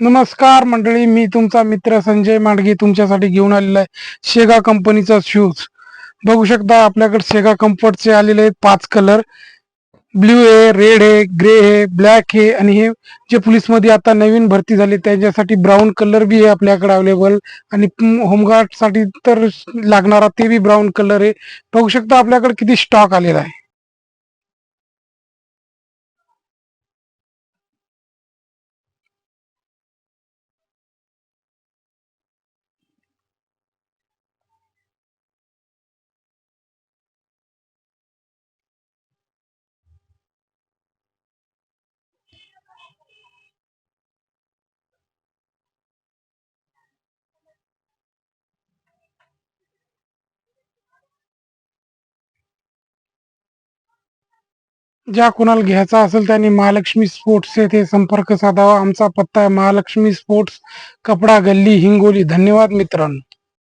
नमस्कार मंडळी, मी तुमचा मित्र संजय मांडगे तुमच्यासाठी घेऊन आलेला आहे शेगा कंपनीचा शूज. बघू शकता आपल्याकडे शेगा कम्फर्टचे आलेले आहेत 5 कलर. ब्ल्यू आहे, रेड आहे, ग्रे आहे, ब्लॅक आहे आणि हे जे पोलीस मध्ये आता नवीन भरती झाली त्यांच्यासाठी ब्राऊन कलर बी आहे आपल्याकडे अवेलेबल. आणि होमगार्ड साठी तर लागणारा ते बी ब्राऊन कलर आहे. बघू शकता आपल्याकडे किती स्टॉक आलेला आहे. ज्या कोणाला घ्यायचा असेल त्यांनी महालक्ष्मी स्पोर्ट्स येथे संपर्क साधावा. आमचा पत्ता आहे महालक्ष्मी स्पोर्ट्स, कपडा गल्ली, हिंगोली. धन्यवाद मित्रांनो.